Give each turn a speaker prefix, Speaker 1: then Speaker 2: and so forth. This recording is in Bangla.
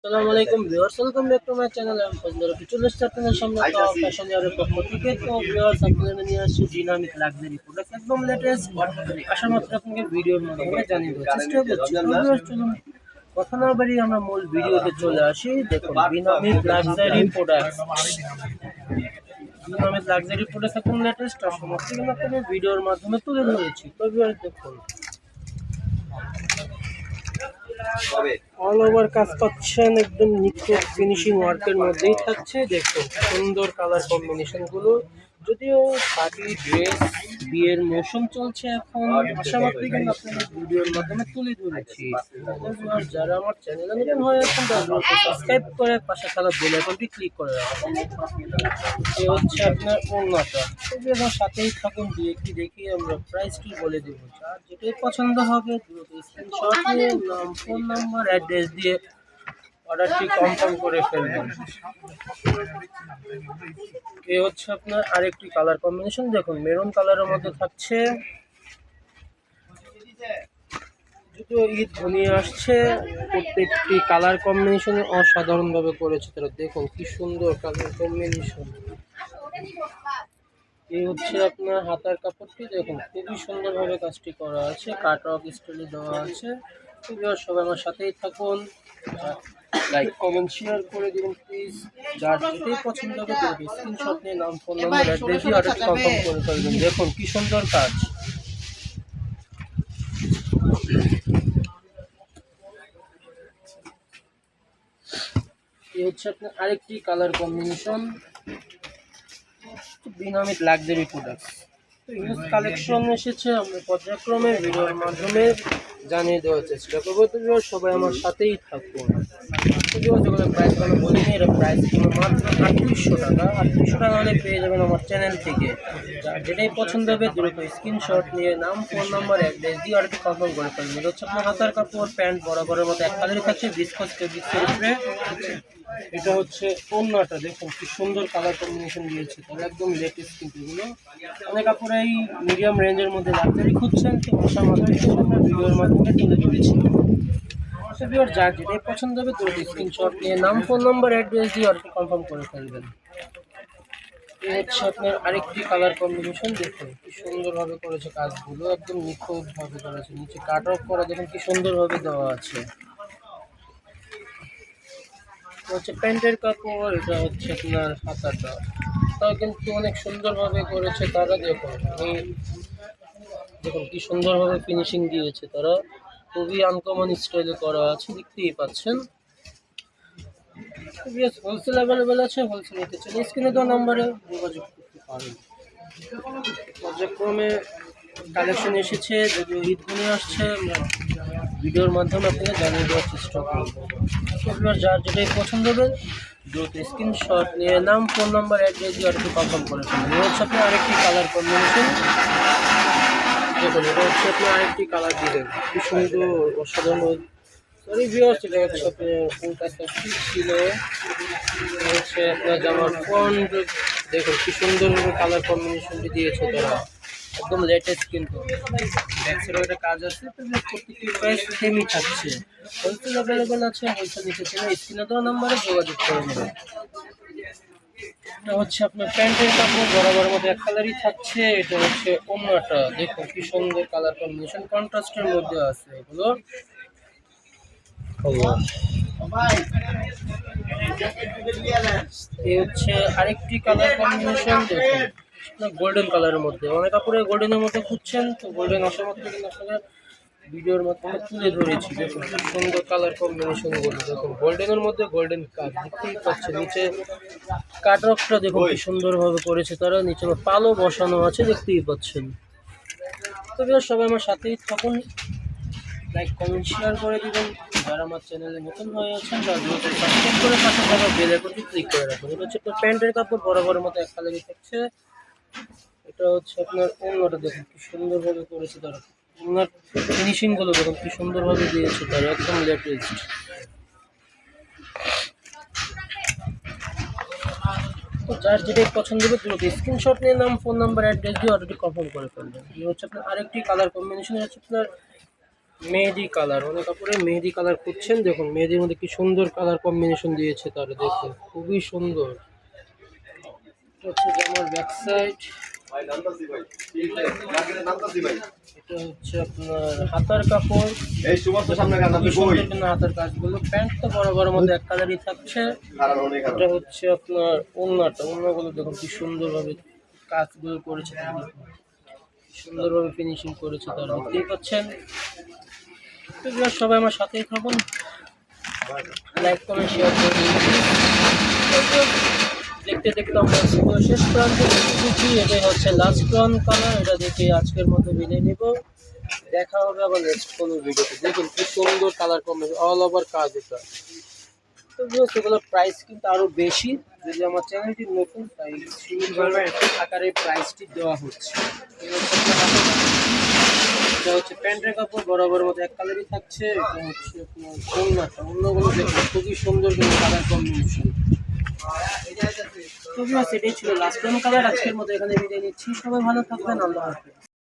Speaker 1: আসসালামু আলাইকুম viewers, welcome back to my channel. আমি ফজলুর রফি চলে এসেছি আপনাদের সামনে তো ফ্যাশন ইয়ারের পক্ষ থেকে। তো ভিউয়ার্স, আপনাদের নিয়ে আসছি ডিনামিক লাক্সারি প্রোডাক্ট, একদম লেটেস্ট। আশা মাত্র আপনাকে ভিডিওর মাধ্যমে জানিয়ে দেওয়ার চেষ্টা করছি। তো ভিউয়ার্স, চলুন কথা না বাড়িয়ে আমরা মূল ভিডিওতে চলে আসি। দেখুন, dynamic luxury product, dynamic luxury product একদম লেটেস্ট। আশা মাত্র কিন্তু আপনাদের ভিডিওর মাধ্যমে তুলে ধরেছি। তো ভিউয়ার্স, দেখুন অল ওভার কাজ পাচ্ছেন, একদম নিখুঁত ফিনিশিং ওয়ার্কের মধ্যেই থাকছে। দেখুন সুন্দর কালার কম্বিনেশন গুলো। যদিও পার্টি ড্রেস, বিয়ের মৌসুম চলছে এখন, আশাবাদী কিন্তু আপনাদের ভিডিওর মাধ্যমে তুলে ধরেছি। আর যারা আমার চ্যানেলে নতুন হয়ে আছেন তারা সাবস্ক্রাইব করে পাশে থাকা বেল আইকনটি ক্লিক করে রাখুন। এ হচ্ছে আপনার ওড়নাটা। তবে আমার সাথেই থাকুন, দেখি আমরা প্রাইসটি বলে দেবো। আর যেটাই পছন্দ হবে দ্রুত স্ক্রিনশট নিয়ে নাম, ফোন নাম্বার, অ্যাড্রেস দিয়ে অর্ডারটি কনফার্ম করে ফেলবেন। এ হচ্ছে আপনার আরেকটি কালার কম্বিনেশন। দেখুন মেরুন কালারের মধ্যে থাকছে। যদিও ঈদ ঘনিয়ে আসছে, প্রত্যেকটি কালার কম্বিনেশন অসাধারণভাবে করেছে তারা। দেখুন কি সুন্দর কালার কম্বিনেশন। এই হচ্ছে আপনার হাতার কাপড়টি। দেখুন খুবই সুন্দরভাবে কাজটি করা আছে, কাটওয়ার্ক স্টাইলে দেওয়া আছে। সবাই আমার সাথেই থাকুন, লাইক কমেন্ট শেয়ার করে দিন প্লিজ। যার যেটাই পছন্দ হবে স্ক্রিনশট নিয়ে নাম, ফোন নাম্বার, অ্যাড্রেস দিয়ে অর্ডারটি কনফার্ম করে ফেলবেন। দেখুন কি সুন্দর কাজ। এই হচ্ছে আপনার আরেকটি colour combination, dynamic luxury product. তো ইউজ কালেকশন এসেছে, আমরা পর্যায়ক্রমে ভিডিওর মাধ্যমে জানিয়ে দেওয়ার চেষ্টা করবো। তো সবাই আমার সাথেই থাকুন। প্রাইস আমি বলিনি, এটা প্রাইস কিন্তু মাত্র 3800 টাকা। 3800 টাকা হলে পেয়ে যাবেন আমার চ্যানেল থেকে। যেটাই পছন্দ হবে দ্রুত স্ক্রিনশট নিয়ে নাম, ফোন নাম্বার, অ্যাড্রেস দিয়ে অর্ডারটি কনফার্ম করে ফেলবেন। এটা হচ্ছে আপনার হাতার কাপড়, প্যান্ট বরাবরের মতো এক কালারই থাকছে, বিস্কস ফেব্রিক্সের উপরে। এটা হচ্ছে ওড়নাটা। দেখুন কি সুন্দর কালার কম্বিনেশন দিয়েছে তাহলে, একদম লেটেস্ট। কিন্তু এগুলো অনেক কাপড় এই মিডিয়াম রেঞ্জের মধ্যে লাক্সারি খুঁজছেন, তো আশা মাত্র আমরা ভিডিওর মাধ্যমে তুলে ধরেছি। যার যেটাই পছন্দ হবে দ্রুত স্ক্রিনশট নিয়ে নাম, ফোন নাম্বার, অ্যাড্রেস দিয়ে অর্ডার কনফার্ম করে ফেলবেন। এই হচ্ছে আপনার আরেকটি কালার কম্বিনেশন। দেখুন কি সুন্দরভাবে করেছে কাজগুলো, একদম নিখুঁতভাবে করেছে। নিচে কাট অফ করা দেখুন কি সুন্দরভাবে দেওয়া আছে। হচ্ছে প্যান্টের কাপড়, এটা হচ্ছে আপনার হাতাটা, তাও কিন্তু অনেক সুন্দরভাবে করেছে তারা। দেখুন কি সুন্দরভাবে ফিনিশিং দিয়েছে তারা, খুবই আনকমন স্টাইলে করা আছে, দেখতেই পাচ্ছেন। হোলসেল অ্যাভেলেবেল আছে, হোলসেল নিতে চাইলে স্ক্রিনে দেওয়া নাম্বারে যোগাযোগ করতে পারেন। পর্যায়ক্রমে কালেকশন এসেছে, যদিও ঈদ ঘনিয়ে আসছে, আমরা ভিডিওর মাধ্যমে আপনাকে জানিয়ে দেওয়ার চেষ্টা করব। যার যেটাই পছন্দ হবে দ্রুত স্ক্রিনশট নিয়ে নাম, ফোন নাম্বার, অ্যাড্রেস দিয়ে অর্ডারটি কনফার্ম করে ফেলবেন। এই হচ্ছে আপনার আরেকটি কালার কম্বিনেশন। দেখুন এটা হচ্ছে আপনার আরেকটি কালার দিলেন, কি সুন্দর অসাধারণ। সরি ভিউয়ার্স, এটা হচ্ছে আপনার ফুল কাজটা ঠিক ছিল। হচ্ছে আপনার জামার ফ্রন্ট। দেখুন কি সুন্দরভাবে কালার কম্বিনেশনটি দিয়েছে তারা, একদম লেটেস্ট। কিন্তু ব্যাক সাইডে একটা কাজ আছে। তো প্রত্যেকটি প্রাইস সেমই থাকছে, হোলসেল অ্যাভেলেবেল আছে, হোলসেল নিতে চাইলে স্ক্রিনে দেওয়া নাম্বারে যোগাযোগ করে নেবেন। এটা হচ্ছে আপনার প্যান্টের কাপড়, বরাবর মধ্যে এক কালারই থাকছে। এটা হচ্ছে ওড়নাটা। দেখুন কি সুন্দর কালার কম্বিনেশন, কন্ট্রাস্টের মধ্যে আছে এগুলো। এই হচ্ছে আরেকটি কালার কম্বিনেশন। দেখুন গোল্ডেন কালারের মধ্যে, অনেক কাপড়ে গোল্ডেনের মধ্যে খুঁজছেন, তো গোল্ডেন আসা মাত্র কিন্তু আপনাকে ভিডিওর মাধ্যমে তুলে ধরেছি। দেখুন খুব সুন্দর কালার কম্বিনেশন গুলো। দেখুন গোল্ডেনের মধ্যে গোল্ডেন কাজ দেখতেই পাচ্ছেন। নিচে কাটওয়ার্কটা দেখুন কি সুন্দরভাবে করেছে তারা, নিচে পালও বসানো আছে, দেখতেই পাচ্ছেন। তবে সবাই আমার সাথেই থাকুন, লাইক কমেন্ট শেয়ার করে দিবেন। যারা আমার চ্যানেলে নতুন হয়ে আছেন তারা দ্রুত সাবস্ক্রাইব করে পাশে থাকা বেল আইকনটি ক্লিক করে রাখুন। এটা হচ্ছে আপনার প্যান্টের কাপড়, বরাবরের মতো এক কালারই থাকছে। এটা হচ্ছে আপনার ওড়নাটা। দেখুন কি সুন্দরভাবে করেছে তারা, ওড়নার ফিনিশিং গুলো দেখুন কি সুন্দরভাবে দিয়েছে তারা, একদম লেটেস্ট। তো যার যেটাই পছন্দ হবে দ্রুত স্ক্রিনশট নিয়ে নাম, ফোন নাম্বার, অ্যাড্রেস দিয়ে অর্ডারটি কনফার্ম করে ফেলবেন। এই হচ্ছে আপনার আরেকটি কালার কম্বিনেশন, হচ্ছে আপনার মেহেদি কালার, অনেক কাপড়ে মেহেদি কালার খুঁজছেন, দেখুন মেহেদির মধ্যে কি সুন্দর কালার কম্বিনেশন দিয়েছে তারা, দেখুন খুবই সুন্দর। এটা হচ্ছে জামার ব্যাক সাইড, এটা হচ্ছে আপনার হাতার কাপড়, খুবই সুন্দর কিন্তু হাতার কাজগুলো। প্যান্ট তো বড় মধ্যে এক কালারই থাকছে। এটা হচ্ছে আপনার ওড়নাটা, ওড়নাগুলো দেখুন কি সুন্দরভাবে কাজগুলো করেছে তারা, দেখুন সুন্দরভাবে ফিনিশিং করেছে তারা, দেখতেই পাচ্ছেন। তো ভিউয়ার্স, সবাই আমার সাথেই থাকুন, লাইক কমেন্ট শেয়ার করে দিন। দেখতে দেখতে আমরা শেষ প্রান্তে দেখেছি। এটাই হচ্ছে লাস্ট ওয়ান কালার, এটা দেখে আজকের মতো বিদায় নেব। দেখা হবে আবার নেক্সট কোনো ভিডিওতে। দেখুন কি সুন্দর কালার কম্বিনেশন, অল ওভার কাজ এটা। তো ভিউয়ার্স, এগুলোর প্রাইস কিন্তু আরও বেশি, যদি আমার চ্যানেলটি নতুন তাই সুন্দরভাবে আকারে প্রাইসটি দেওয়া হচ্ছে। এটা হচ্ছে প্যান্টের কাপড়, বরাবর মতো এক কালারই থাকছে। এটা হচ্ছে আপনার ওড়নাটা, অন্যগুলো দেখুন খুবই সুন্দর কিন্তু কালার কম্বিনেশন। তো ভিউয়ার্স, এটাই ছিল লাস্ট ওয়ান কালার। আজকের মতো এখানে বিদায় নিচ্ছি, সবাই ভালো থাকবেন, আল্লাহ হাফেজ।